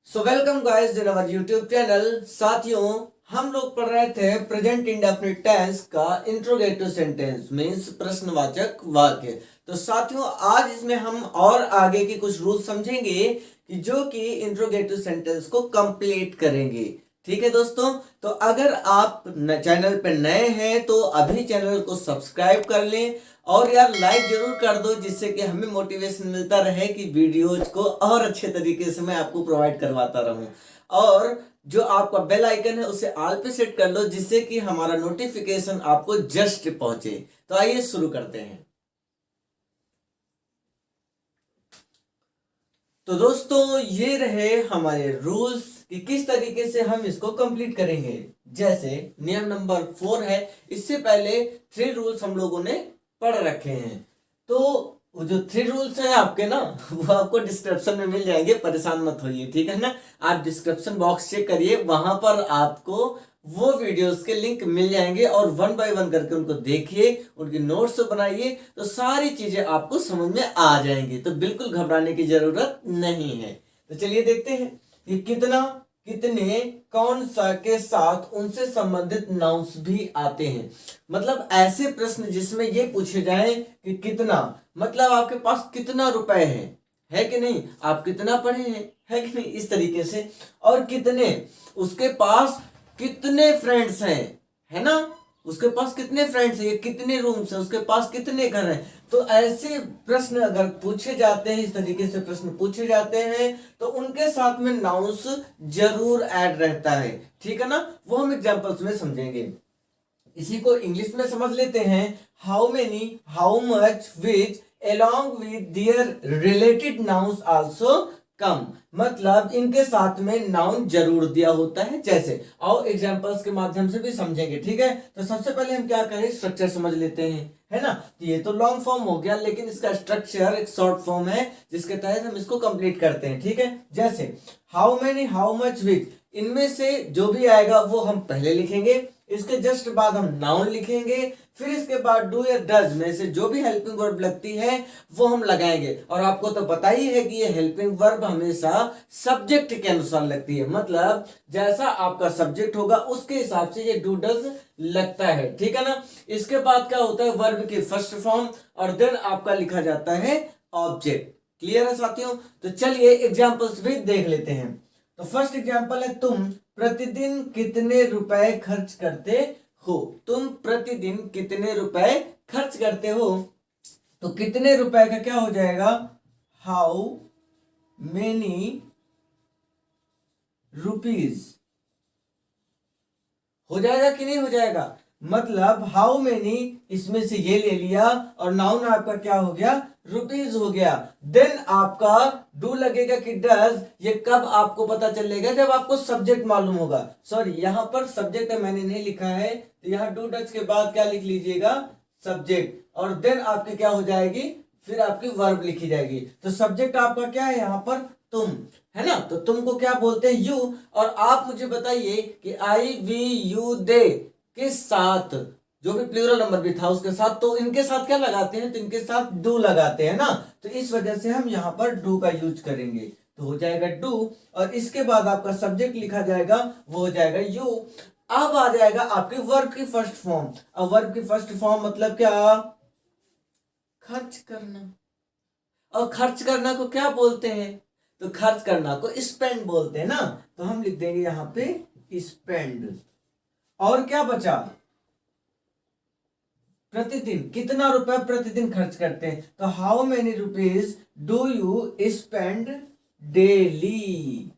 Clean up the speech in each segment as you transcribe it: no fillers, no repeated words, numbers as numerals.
So welcome guys in our YouTube channel. साथियों, हम लोग पढ़ रहे थे प्रेजेंट इंडेफिनिट टेंस का इंट्रोगेटिव सेंटेंस मींस प्रश्नवाचक वाक्य। तो साथियों, आज इसमें हम और आगे के कुछ रूल समझेंगे कि जो कि इंट्रोगेटिव सेंटेंस को कंप्लीट करेंगे। ठीक है दोस्तों, तो अगर आप चैनल पर नए हैं तो अभी चैनल को सब्सक्राइब कर लें और यार लाइक जरूर कर दो, जिससे कि हमें मोटिवेशन मिलता रहे कि वीडियोज को और अच्छे तरीके से मैं आपको प्रोवाइड करवाता रहूं। और जो आपका बेल आइकन है उसे ऑल पे सेट कर लो, जिससे कि हमारा नोटिफिकेशन आपको जस्ट पहुंचे। तो आइए शुरू करते हैं। तो दोस्तों, ये रहे हमारे रूल्स कि किस तरीके से हम इसको कंप्लीट करेंगे। जैसे नियम नंबर 4 है, इससे पहले 3 रूल्स हम लोगों ने पढ़ रखे हैं। तो वो जो 3 रूल्स हैं आपके ना, वो आपको डिस्क्रिप्शन में मिल जाएंगे, परेशान मत होइए, ठीक है ना। आप डिस्क्रिप्शन बॉक्स चेक करिए, वहां पर आपको वो वीडियोस के लिंक मिल जाएंगे और 1 बाय 1 करके उनको देखिए, उनकी नोट्स बनाइए, तो सारी चीजें आपको समझ में आ जाएंगी। तो बिल्कुल घबराने की जरूरत नहीं है। तो चलिए देखते हैं कि कितना, कितने, कौन सा के साथ उनसे संबंधित नाउन्स भी आते हैं। मतलब ऐसे प्रश्न जिसमें ये पूछे जाए कि कितना, मतलब आपके पास कितना रुपए है कि नहीं, आप कितना पढ़े हैं, है कि नहीं, इस तरीके से। और कितने, उसके पास कितने फ्रेंड्स हैं, है ना, उसके पास कितने फ्रेंड्स हैं, कितने रूम्स हैं, उसके पास कितने घर हैं। तो ऐसे प्रश्न अगर पूछे जाते हैं, इस तरीके से प्रश्न पूछे जाते हैं, तो उनके साथ में नाउंस जरूर ऐड रहता है, ठीक है ना। वो हम एग्जांपल्स में समझेंगे। इसी को इंग्लिश में समझ लेते हैं। How many, how much, which along with their related nouns also come, मतलब इनके साथ में नाउन जरूर दिया होता है। जैसे आओ एग्जांपल्स के माध्यम से भी समझेंगे, ठीक है। तो सबसे पहले हम क्या करें, स्ट्रक्चर समझ लेते हैं, है ना। तो ये तो लॉन्ग फॉर्म हो गया, लेकिन इसका स्ट्रक्चर एक शॉर्ट फॉर्म है जिसके तहत हम इसको कंप्लीट करते हैं, ठीक है। जैसे हाउ मेनी, हाउ मच, विच, इनमें से जो भी आएगा वो हम पहले लिखेंगे, इसके जस्ट बाद हम नाउन लिखेंगे, फिर इसके बाद डू या डज में से जो भी हेल्पिंग वर्ब लगती है वो हम लगाएंगे। और आपको तो पता ही है कि ये हेल्पिंग वर्ब हमेशा सब्जेक्ट के अनुसार लगती है, मतलब जैसा आपका सब्जेक्ट होगा उसके हिसाब से ये डू डज लगता है, ठीक है ना। इसके बाद क्या होता है, वर्ब की फर्स्ट फॉर्म और देन आपका लिखा जाता है ऑब्जेक्ट। क्लियर है साथियों। तो चलिए एग्जाम्पल्स भी देख लेते हैं। तो फर्स्ट एग्जाम्पल है, तुम प्रतिदिन कितने रुपए खर्च करते हो। तुम प्रतिदिन कितने रुपए खर्च करते हो। तो कितने रुपए का क्या हो जाएगा, हाउ मेनी रुपीज, हो जाएगा कि नहीं हो जाएगा। मतलब हाउ मेनी इसमें से ये ले लिया और नाउन आपका क्या हो गया, रुपीज हो गया। देन आपका डू लगेगा कि डज, ये कब आपको पता चलेगा, जब आपको सब्जेक्ट मालूम होगा। सॉरी, यहां पर सब्जेक्ट मैंने नहीं लिखा है, तो यहां डू डज के बाद क्या लिख लीजिएगा, सब्जेक्ट, और देन आपकी क्या हो जाएगी, फिर आपकी वर्ब लिखी जाएगी। तो सब्जेक्ट आपका क्या है यहाँ पर, तुम, है ना। तो तुमको क्या बोलते हैं, यू। और आप मुझे बताइए कि आई, वी, यू, दे के साथ जो भी प्लूरल नंबर भी था उसके साथ, तो इनके साथ क्या लगाते हैं, तो इनके साथ डू लगाते हैं ना। तो इस वजह से हम यहाँ पर डू का यूज करेंगे, तो हो जाएगा डू, और इसके बाद आपका सब्जेक्ट लिखा जाएगा, वो हो जाएगा यू। अब आ जाएगा आपके वर्ब की फर्स्ट फॉर्म। अब वर्ब की फर्स्ट फॉर्म मतलब क्या, खर्च करना। और खर्च करना को क्या बोलते हैं, तो खर्च करना को स्पेंड बोलते हैं ना। तो हम लिख देंगे यहां पे स्पेंड। और क्या बचा, प्रतिदिन, कितना रुपए प्रतिदिन खर्च करते हैं। तो how many rupees do you spend daily.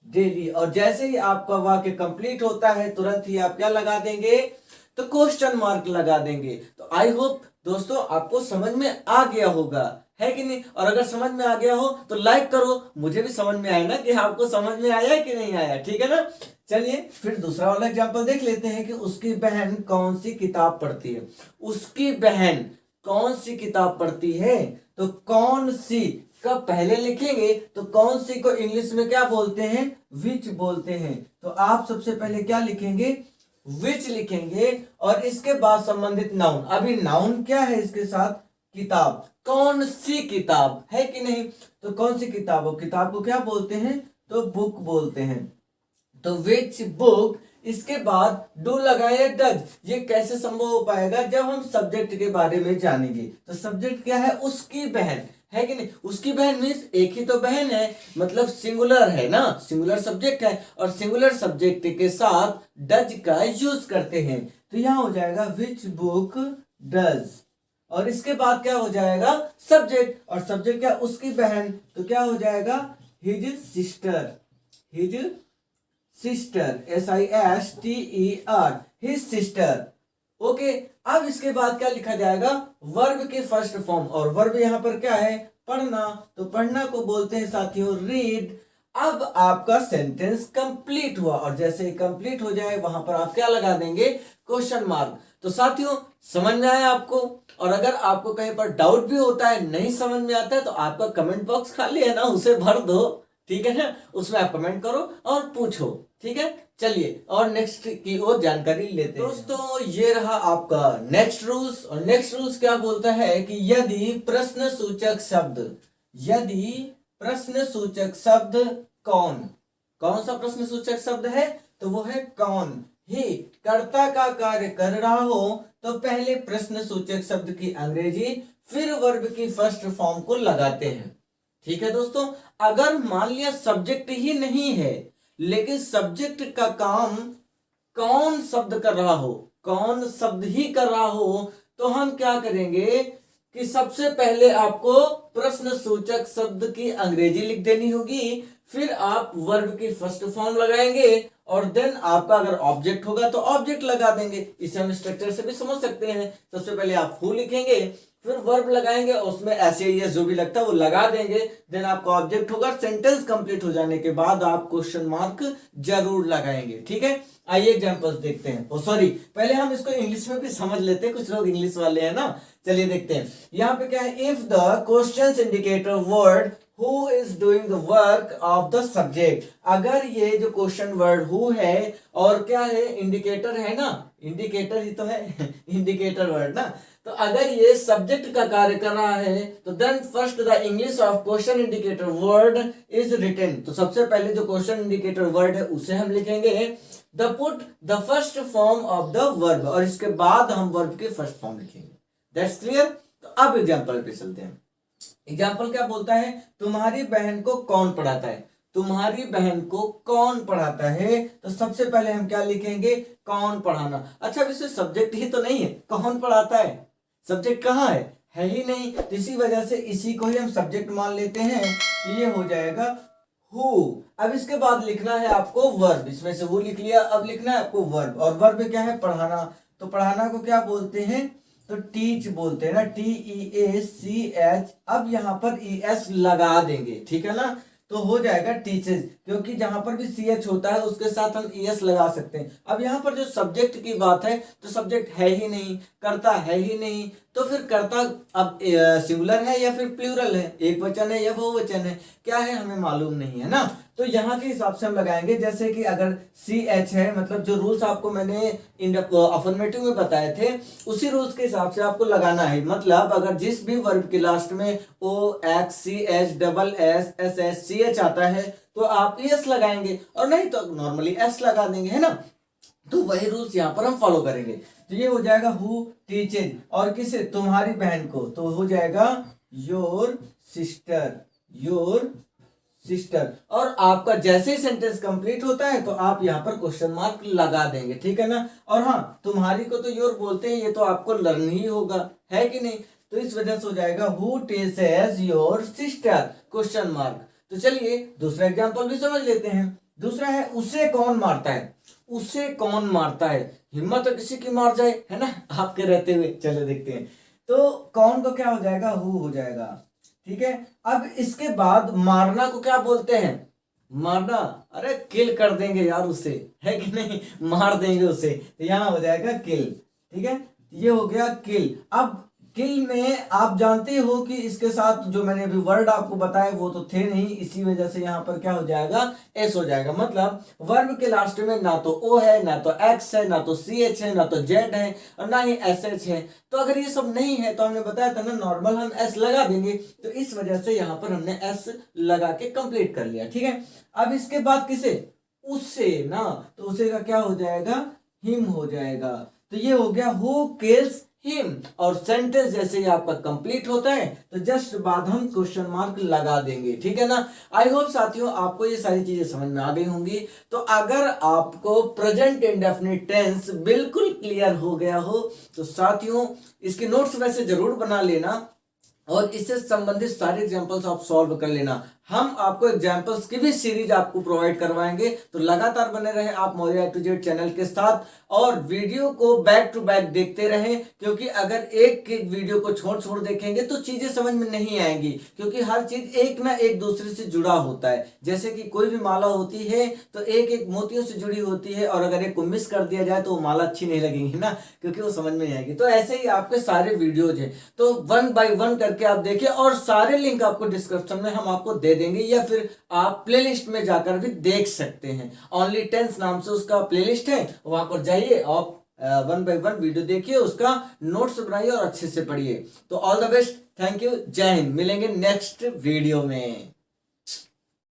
Daily, और जैसे ही आपका वाक्य कंप्लीट होता है तुरंत ही आप क्या लगा देंगे, तो क्वेश्चन मार्क लगा देंगे। तो आई होप दोस्तों आपको समझ में आ गया होगा, है कि नहीं। और अगर समझ में आ गया हो तो लाइक करो, मुझे भी समझ में आया ना कि आपको समझ में आया कि नहीं आया, ठीक है ना। चलिए फिर दूसरा वाला एग्जांपल देख लेते हैं कि उसकी बहन कौन सी किताब पढ़ती है। उसकी बहन कौन सी किताब पढ़ती है, तो कौन सी का पहले लिखेंगे, तो कौन सी को इंग्लिश में क्या बोलते हैं, विच बोलते हैं। तो आप सबसे पहले क्या लिखेंगे, विच लिखेंगे, और इसके बाद संबंधित नाउन। अभी नाउन क्या है इसके साथ, किताब, कौन सी किताब, है कि नहीं। तो कौन सी किताब हो, किताब को क्या बोलते हैं, तो बुक बोलते हैं। तो विच बुक, इसके बाद डू लगाए डज, ये कैसे संभव हो पाएगा जब हम सब्जेक्ट के बारे में जानेंगे। तो सब्जेक्ट क्या है, उसकी बहन है कि नहीं, उसकी बहन मीन्स एक ही तो बहन है, मतलब सिंगुलर है ना, सिंगुलर सब्जेक्ट है और सिंगुलर सब्जेक्ट के साथ डज का यूज करते हैं। तो यहां हो जाएगा विच बुक डज, और इसके बाद क्या हो जाएगा सब्जेक्ट, और सब्जेक्ट क्या, उसकी बहन, तो क्या हो जाएगा his sister, his sister, SISTER, his sister. Okay, अब इसके बाद क्या लिखा जाएगा, वर्ब के फर्स्ट फॉर्म, और वर्ब यहां पर क्या है, पढ़ना, तो पढ़ना को बोलते हैं साथियों रीड। अब आपका सेंटेंस कंप्लीट हुआ, और जैसे ही कंप्लीट हो जाए वहां पर आप क्या लगा देंगे, क्वेश्चन मार्क। तो साथियों समझ में आया आपको, और अगर आपको कहीं पर डाउट भी होता है, नहीं समझ में आता है, तो आपका कमेंट बॉक्स खाली है ना, उसे भर दो, ठीक है ना, उसमें आप कमेंट करो और पूछो, ठीक है। चलिए और नेक्स्ट की ओर जानकारी लेते हैं। दोस्तों ये रहा आपका नेक्स्ट रूल्स, और नेक्स्ट रूल्स क्या बोलता है कि यदि प्रश्न सूचक शब्द, यदि प्रश्न सूचक शब्द कौन, कौन सा प्रश्न सूचक शब्द है, तो वो है कौन, ही कर्ता का कार्य कर रहा हो, तो पहले प्रश्न सूचक शब्द की अंग्रेजी फिर वर्ब की फर्स्ट फॉर्म को लगाते हैं। ठीक है दोस्तों, अगर मान लिया सब्जेक्ट ही नहीं है लेकिन सब्जेक्ट का काम कौन शब्द कर रहा हो, कौन शब्द ही कर रहा हो, तो हम क्या करेंगे कि सबसे पहले आपको प्रश्न सूचक शब्द की अंग्रेजी लिख देनी होगी, फिर आप वर्ब की फर्स्ट फॉर्म लगाएंगे, और देन आपका अगर ऑब्जेक्ट होगा तो ऑब्जेक्ट लगा देंगे। इसे हम स्ट्रक्चर से भी समझ सकते हैं। सबसे पहले आप हु लिखेंगे, फिर वर्ब लगाएंगे, उसमें ऐसे या जो भी लगता है वो लगा देंगे, देन आपका ऑब्जेक्ट होगा। सेंटेंस कंप्लीट हो जाने के बाद आप क्वेश्चन मार्क जरूर लगाएंगे, ठीक है। आइए एग्जांपल्स देखते हैं। ओ सॉरी, पहले हम इसको इंग्लिश में भी समझ लेते हैं, कुछ लोग इंग्लिश वाले हैं ना। चलिए देखते हैं यहाँ पे क्या है, if the question indicator word who is doing the work of the subject, अगर ये जो क्वेश्चन वर्ड हु है और क्या है इंडिकेटर है ना, इंडिकेटर ही तो है इंडिकेटर वर्ड ना, तो अगर ये सब्जेक्ट का कार्य कर रहा है तो then first the English of question indicator word is written, तो सबसे पहले जो क्वेश्चन इंडिकेटर वर्ड है उसे हम लिखेंगे the put the first form of the verb, और इसके बाद हम वर्ब के फर्स्ट फॉर्म लिखेंगे। That's clear. तो अब एग्जांपल पे चलते हैं। एग्जाम्पल क्या बोलता है, तुम्हारी बहन को कौन पढ़ाता है, तुम्हारी बहन को कौन पढ़ाता है, तो सबसे पहले हम क्या लिखेंगे, कौन पढ़ाना। अच्छा इसमें सब्जेक्ट ही तो नहीं है, कौन पढ़ाता है, सब्जेक्ट कहाँ है ही नहीं, तो इसी वजह से इसी को ही हम सब्जेक्ट मान लेते हैं, ये हो जाएगा हु। अब इसके बाद लिखना है आपको वर्ब, इसमें से हु लिख लिया, अब लिखना है आपको वर्ब, और वर्ब क्या है, पढ़ाना। तो पढ़ाना को क्या बोलते हैं, तो टीच बोलते हैं ना, TEACH। अब यहाँ पर ES लगा देंगे, ठीक है ना, तो हो जाएगा टीचर्स, क्योंकि जहां पर भी CH होता है उसके साथ हम ES लगा सकते हैं। अब यहाँ पर जो सब्जेक्ट की बात है, तो सब्जेक्ट है ही नहीं, कर्ता है ही नहीं, तो फिर कर्ता अब सिंगुलर है या फिर प्लूरल है, एक वचन है या बहुवचन है, क्या है हमें मालूम नहीं है ना। तो यहाँ के हिसाब से हम लगाएंगे, जैसे कि अगर CH है, मतलब जो रूल्स आपको मैंने अफर्मेटिव में बताए थे उसी रूल्स के हिसाब से आपको लगाना है। मतलब अगर जिस भी वर्ब के लास्ट में OX CH SS SS CH आता है तो आप ES लगाएंगे, और नहीं तो नॉर्मली S लगा देंगे, है ना। तो वही रूल्स यहाँ पर हम फॉलो करेंगे। तो ये हो जाएगा हु टीचेज, और किसे, तुम्हारी बहन को, तो हो जाएगा योर सिस्टर, योर सिस्टर। और आपका जैसे ही सेंटेंस कंप्लीट होता है तो आप यहाँ पर क्वेश्चन मार्क लगा देंगे, ठीक है ना। और हाँ, तुम्हारी को तो योर बोलते हैं, ये तो आपको लर्न ही होगा, है कि नहीं, तो इस वजह से हो जाएगा who teaches your sister question mark. तो चलिए दूसरा एग्जांपल भी समझ लेते हैं। दूसरा है उसे कौन मारता है, उसे कौन मारता है, हिम्मत तो किसी की मार जाए, है ना, आपके रहते हुए। चलो देखते हैं, तो कौन को क्या हो जाएगा, हु हो जाएगा, ठीक है। अब इसके बाद मारना को क्या बोलते हैं, मारना, अरे किल कर देंगे यार उसे, है कि नहीं, मार देंगे उसे, तो यहाँ हो जाएगा किल, ठीक है, ये हो गया किल। अब किल में आप जानते हो कि इसके साथ जो मैंने अभी वर्ड आपको बताया वो तो थे नहीं, इसी वजह से यहाँ पर क्या हो जाएगा, एस हो जाएगा। मतलब वर्ब के लास्ट में ना तो ओ है, ना तो एक्स है, ना तो सी एच है, ना तो जेड है, और ना ही एस एच है। तो अगर ये सब नहीं है तो हमने बताया था ना नॉर्मल हम एस लगा देंगे, तो इस वजह से यहाँ पर हमने एस लगा के कंप्लीट कर लिया। ठीक है, अब इसके बाद किसे, उससे ना, तो उसे का क्या हो जाएगा, हिम हो जाएगा। तो ये हो गया हु किल्स हिम, और सेंटेंस जैसे ही आपका कंप्लीट होता है तो जस्ट बाद हम क्वेश्चन मार्क लगा देंगे। ठीक है ना। आई होप साथियों आपको ये सारी चीजें समझ में आ गई होंगी। तो अगर आपको प्रेजेंट इंडेफिनिट टेंस बिल्कुल क्लियर हो गया हो तो साथियों इसकी नोट्स वैसे जरूर बना लेना, और इससे संबंधित सारे एग्जांपल्स आप सॉल्व कर लेना। हम आपको एग्जांपल्स की भी सीरीज आपको प्रोवाइड करवाएंगे, तो लगातार बने रहे आप मौर्या ए टू जेड चैनल के साथ, और वीडियो को बैक टू बैक देखते रहें, क्योंकि अगर एक एक वीडियो को छोड़ छोड़ देखेंगे तो चीजें समझ में नहीं आएंगी, क्योंकि हर चीज एक ना एक दूसरे से जुड़ा होता है। जैसे कि कोई भी माला होती है तो एक एक मोतियों से जुड़ी होती है, और अगर एक को मिस कर दिया जाए तो वो माला अच्छी नहीं लगेगी ना, क्योंकि वो समझ में नहीं आएगी। तो ऐसे ही आपके सारे वीडियोज है, तो 1 बाय 1 करके आप देखिए, और सारे लिंक आपको डिस्क्रिप्शन में हम आपको दे देंगे, या फिर आप प्लेलिस्ट में जाकर भी देख सकते हैं। ओनली टेंस नाम से उसका प्लेलिस्ट है, वहां पर जाइए, आप 1 बाय 1 वीडियो देखिए, उसका नोट्स बनाइए और अच्छे से पढ़िए। तो all the best, thank you, जय हिंद। मिलेंगे नेक्स्ट वीडियो में।